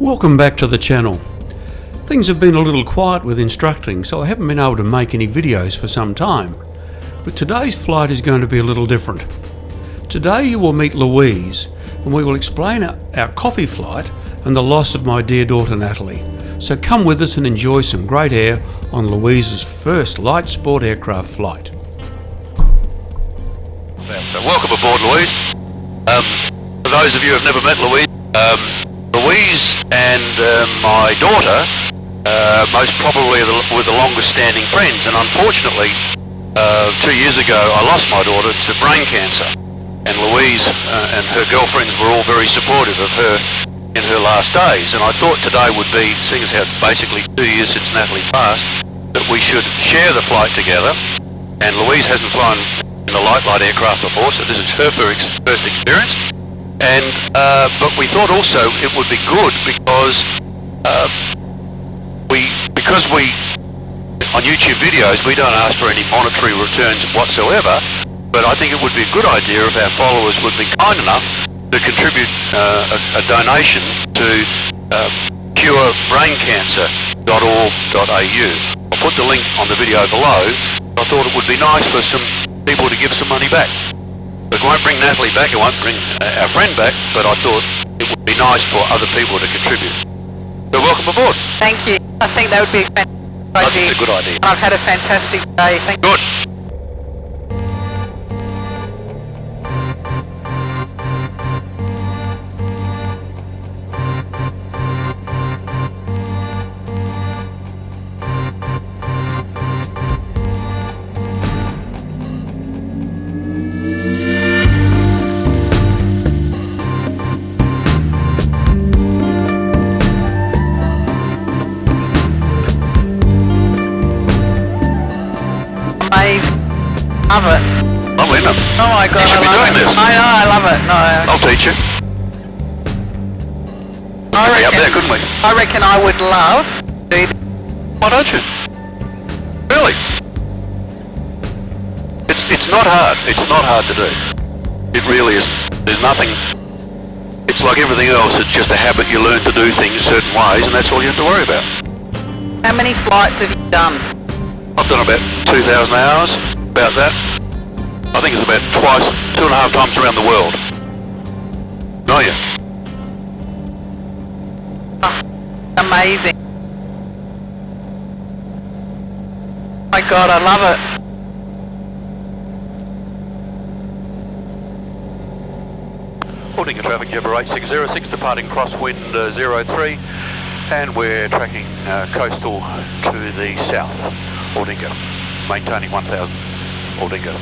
Welcome back to the channel. Things have been a little quiet with instructing, so I haven't been able to make any videos for some time. But today's flight is going to be a little different. Today you will meet Louise, and we will explain our coffee flight and the loss of my dear daughter Natalie. So come with us and enjoy some great air on Louise's first light sport aircraft flight. So welcome aboard, Louise. For those of you who have never met Louise, Louise and my daughter most probably were the longest standing friends, and unfortunately 2 years ago I lost my daughter to brain cancer, and Louise and her girlfriends were all very supportive of her in her last days, and I thought today would be, seeing as how basically 2 years since Natalie passed, that we should share the flight together. And Louise hasn't flown in a light aircraft before, so this is her first experience. And but we thought also it would be good because we on YouTube videos we don't ask for any monetary returns whatsoever, but I think it would be a good idea if our followers would be kind enough to contribute a donation to curebraincancer.org.au. I'll put the link on the video below. I thought it would be nice for some people to give some money back. It won't bring Natalie back, it won't bring our friend back, but I thought it would be nice for other people to contribute. So welcome aboard. Thank you. I think that would be a fantastic idea. I think it's a good idea. I've had a fantastic day. Thank you. Good. Amazing. Love it. Lovely, isn't it? Oh my God, You should I be love doing it. this. I know, I love it. No, I'll teach you. I Be reckon, up there, couldn't we? I reckon I would love to do this. Why don't you? Really? It's not hard. It's not hard to do. It really isn't. There's nothing. It's like everything else. It's just a habit. You learn to do things certain ways, and that's all you have to worry about. How many flights have you done? I've done about 2,000 hours, about that. I think it's about twice, 2.5 times around the world. Know you? Amazing. Oh my God, I love it. Holding a traffic Jabber 8606, departing crosswind 03, and we're tracking coastal to the south. Ordingo, maintaining 1000. Ordingo.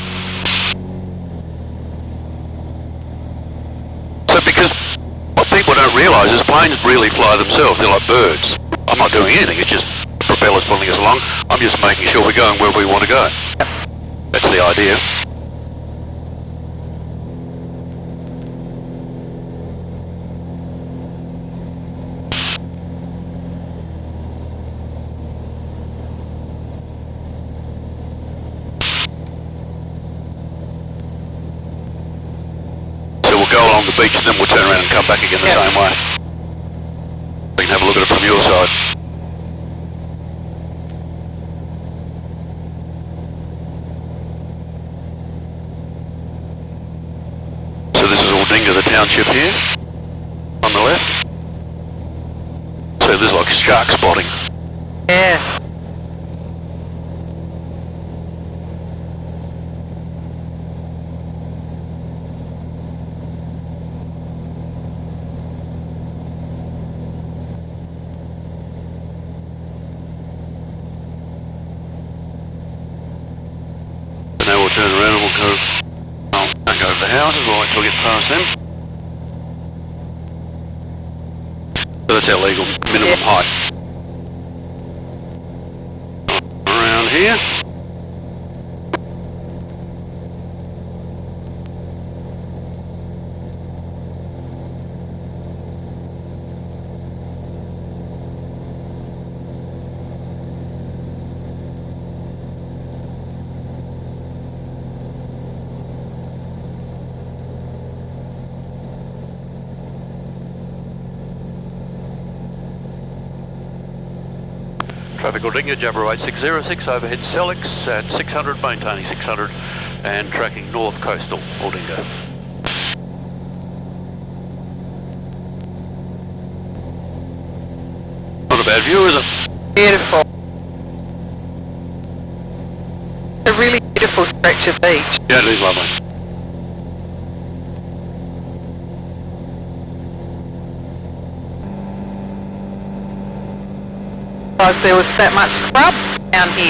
So because what people don't realise is planes really fly themselves, they're like birds. I'm not doing anything, it's just propellers pulling us along. I'm just making sure we're going where we want to go. That's the idea. Go along the beach and then we'll turn around and come back again the same way. We can have a look at it from your side. So this is Aldinga, the township here, on the left. So this is like shark spotting. Yeah. Now we'll turn around and we'll go, don't go over the houses, we'll wait till we get past them. So that's our legal minimum height. Around here. Traffic Aldinga, Jabber 8606, overhead Selix at 600, maintaining 600 and tracking north coastal Aldinga. Not a bad view, is it? Beautiful. A really beautiful stretch of beach. Yeah, it is lovely. Because there was that much scrub down here.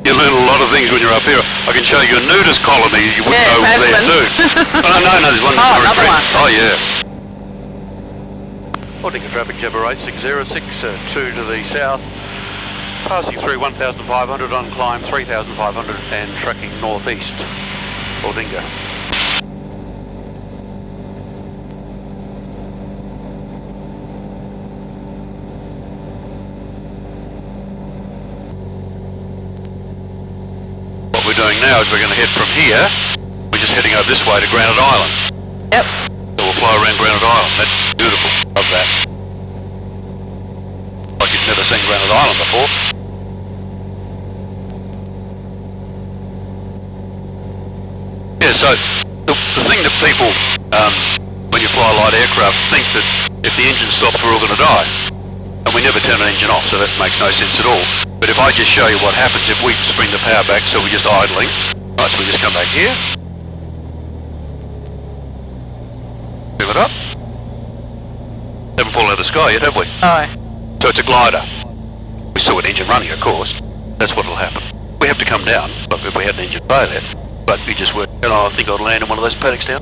You learn a lot of things when you're up here. I can show you a nudist colony you wouldn't know was there too. No, there's one. Oh, another one. Oh, yeah. Aldinga traffic, Jabber 8606, 2 to the south. Passing through 1,500 on climb 3,500 and tracking northeast, Aldinga. What we're doing now is we're going to head from here. We're just heading over this way to Granite Island. Yep. So we'll fly around Granite Island. That's beautiful. Love that. Like you've never seen Granite Island before. Yeah, so the thing that people, when you fly light aircraft, think that if the engine stops we're all going to die. And we never turn an engine off, so that makes no sense at all. But if I just show you what happens if we spring the power back, so we're just idling. Right, so we just come back here. Move it up. Haven't fallen out of the sky yet, have we? No. So it's a glider. We saw an engine running, of course. That's what'll happen. We have to come down, but if we had an engine failure, but you just work, and I think I'd land in one of those paddocks down.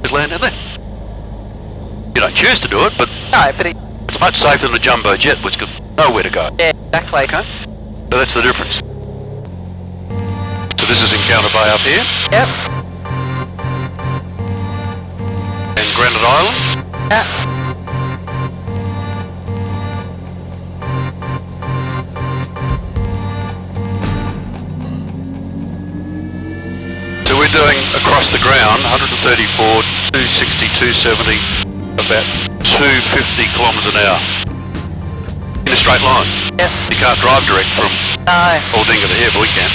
Just land in there. You don't choose to do it, but No, but it's much safer than a jumbo jet, which could nowhere to go. yeah, exactly. Okay? So that's the difference. So this is Encounter Bay up here, Yep. and Granite Island. Yep. So we're doing across the ground, 134, 260, 270, about 250 kilometres an hour. In a straight line. Yep. You can't drive direct from No. Aldinga to here, but we can.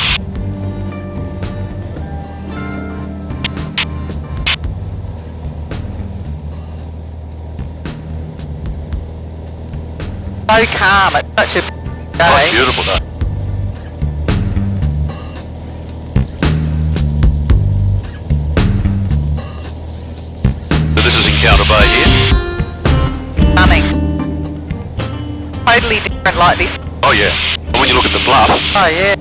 So calm. It's such a Oh, day. it's beautiful though. So this is Encounter Bay here. Stunning. Totally different like this. Oh yeah. And when you look at the bluff, Oh yeah.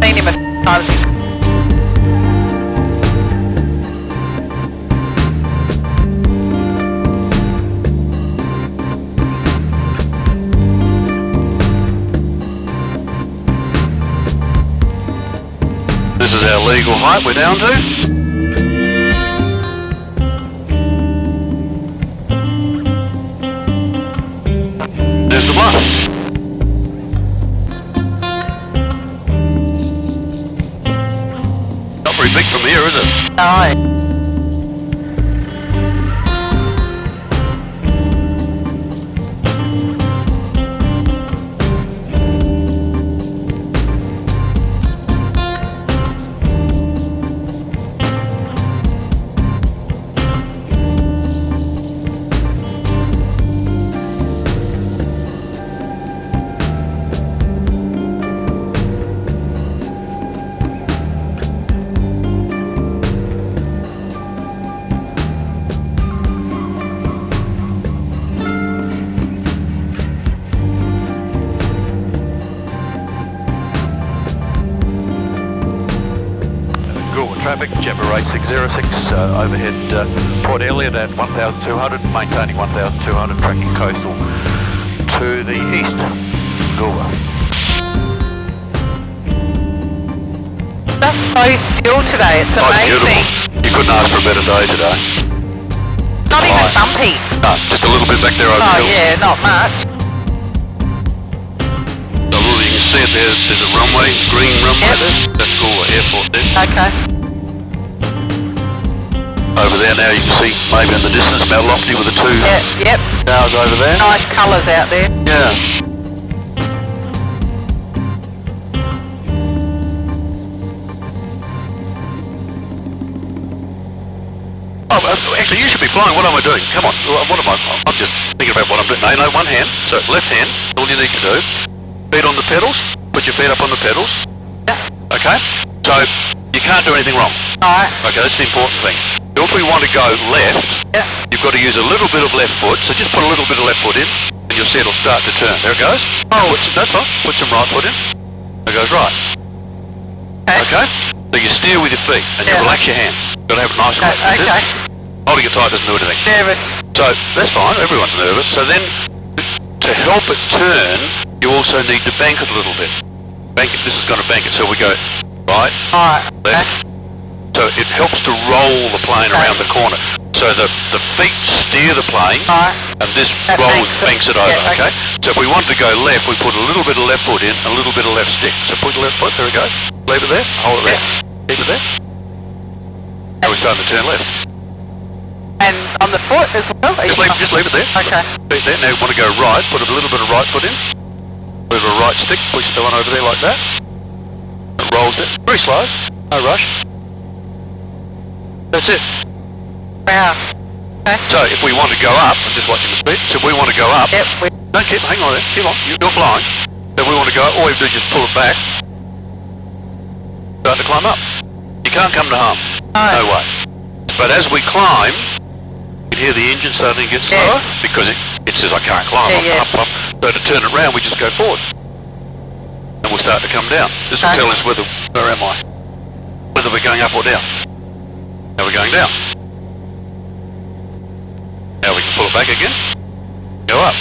Seen him a few times. this is our legal height we're down to. There's the bluff. Not very big from here, is it? No. Traffic, Jabber 8606, overhead Port Elliot at 1,200, maintaining 1,200, tracking coastal to the east, Goulburn. Just so still today. It's Oh, amazing. beautiful. You couldn't ask for a better day today. Not even Right. bumpy. No, just a little bit back there over Oh the hill. yeah, not much. So you can see it there. There's a runway, green runway Yep. there. That's cool, the airport there. Okay. Over there now you can see maybe in the distance Mount Lofty with the two Yep. towers over there. Nice colours out there. Yeah. Oh, actually you should be flying. What am I doing? Come on. What am I? I'm just thinking about what I'm doing. No, one hand. So left hand, all you need to do. Feet on the pedals. Put your feet up on the pedals. Okay? So you can't do anything wrong. Alright. Okay, that's the important thing. If we want to go left, you've got to use a little bit of left foot, so just put a little bit of left foot in, and you'll see it'll start to turn. There it goes. Oh, that's fine. Put some right foot in. There goes right. Okay? So you steer with your feet, and you relax your hand. You've got to have it nice and relaxed. Okay. Holding it tight doesn't do anything. Nervous. So that's fine. Everyone's nervous. So then, to help it turn, you also need to bank it a little bit. Bank it. This is going to bank it. So we go right, Alright. left. So it helps to roll the plane around the corner. So the feet steer the plane, and this That rolls banks it over, yeah, okay? So if we wanted to go left, we put a little bit of left foot in, a little bit of left stick. So put the left foot, there we go. Leave it there, hold it there, keep it there. Now we're starting to turn left. And on the foot as well? Just leave it there. Okay. Leave it there. Now you want to go right, put a little bit of right foot in. A little bit of right stick, push the one over there like that. It rolls it. Very slow, no rush. That's it. Wow. Okay. So if we want to go up, I'm just watching the speed, so if we want to go up, don't hang on there, keep on, you're flying. So if we want to go up, all we have to do is just pull it back, start to climb up. You can't come to harm, no way. But as we climb, you can hear the engine starting to get slower, because it says I can't climb, up. So to turn it around, we just go forward. And we'll start to come down. This will tell us whether we're going up or down. Now we're going down. Now we can pull it back again. Go up.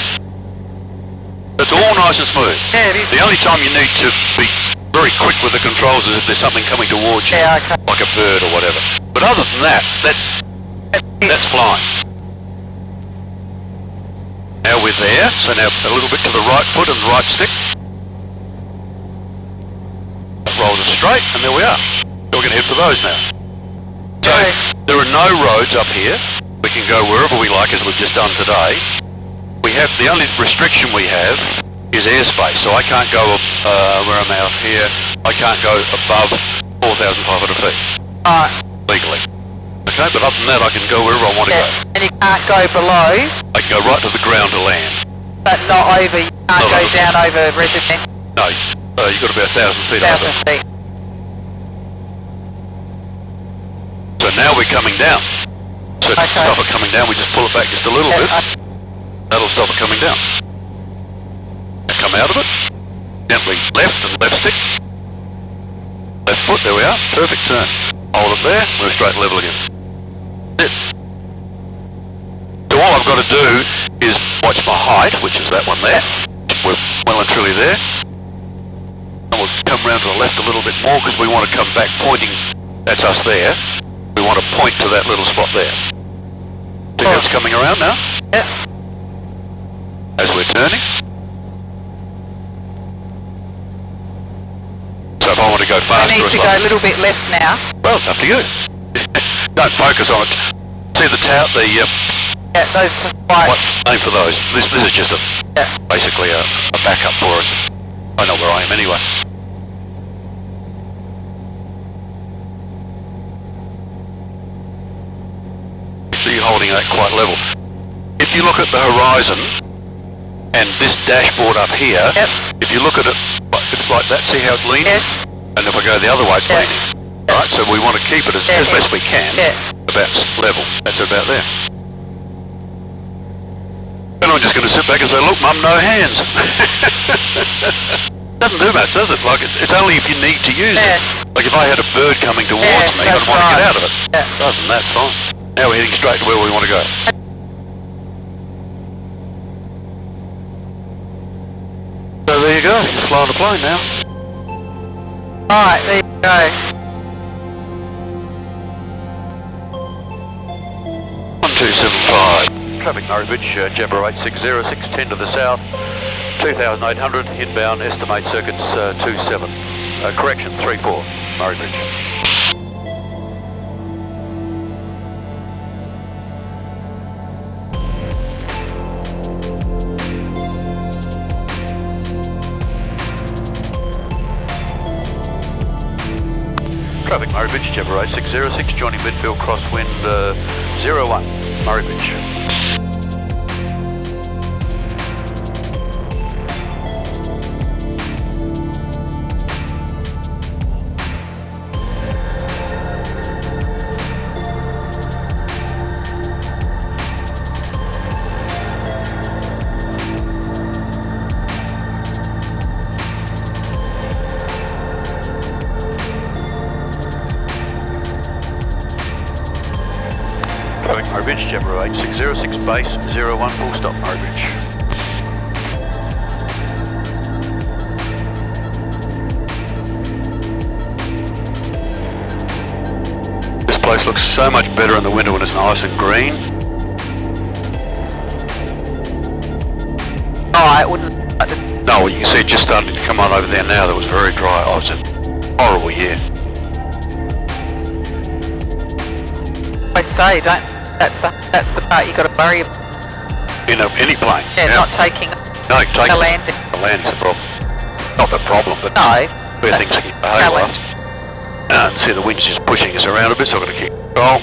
It's all nice and smooth. Yeah, it is. The only time you need to be very quick with the controls is if there's something coming towards you, like a bird or whatever. But other than that, that's flying. Now we're there, so now a little bit to the right foot and the right stick. That rolls us straight, and there we are. So we're going to head for those now. So there are no roads up here. We can go wherever we like, as we've just done today. The only restriction we have is airspace. So I can't go where I'm out here. I can't go above 4,500 feet legally. Okay, but other than that, I can go wherever I want to go. And you can't go below. I can go right to the ground to land. But not over. You can't go down over residential. No, you've got about 1,000 feet. 1,000 feet. So now we're coming down. So to stop it coming down, we just pull it back just a little bit. That'll stop it coming down. Now come out of it. Gently left and left stick. Left foot, there we are. Perfect turn. Hold it there. We're straight level again. That's it. So all I've got to do is watch my height, which is that one there. We're well and truly there. And we'll come round to the left a little bit more because we want to come back pointing. That's us there. We want to point to that little spot there. See how it's coming around now? Yeah. As we're turning. So if I want to go faster, I need to go a little bit left now. Well, up to you. Don't focus on it. See the tower, Yeah, those white. Aim for those. This is just basically a backup for us. I know where I am anyway. So you're holding that quite level. If you look at the horizon and this dashboard up here, if you look at it, if it's like that, see how it's leaning? Yes. And if I go the other way, it's leaning. Right, so we want to keep it as best we can, about level. That's about there. And I'm just going to sit back and say, look, Mum, no hands. Doesn't do much, does it? Like, it's only if you need to use it. Like if I had a bird coming towards me, I'd want to get out of it. Other than that, it's fine. Now we're heading straight to where we want to go. So there you go, you're flying a plane now. Alright, there you go. 275. Traffic Murray Bridge, Jabber 8606, 10 to the south, 2800, inbound, estimate circuits 27. Correction, 34, Murray Bridge. Traffic Murray Bridge, Jabber 8606, joining midfield crosswind 01, Murray Bridge. Traffic Murray Bridge, Jabber 8606, base 01, full stop Murray Bridge. This place looks so much better in the winter when it's nice and green. Oh, it wouldn't. No, well, you can see it just starting to come on over there now. That was very dry. Oh, it's a horrible year. I say, don't. That's the part you got to worry about. In any plane. Yeah, not taking No, take a landing. The landing's the problem. Not the problem, but No. where things can behave like. And see the wind's just pushing us around a bit, so I've got to keep control.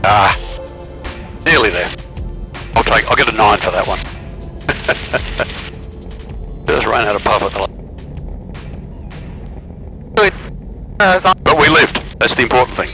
Ah, nearly there. I'll get a 9 for that one. Just ran out of puff at the Good. But we lived. That's the important thing.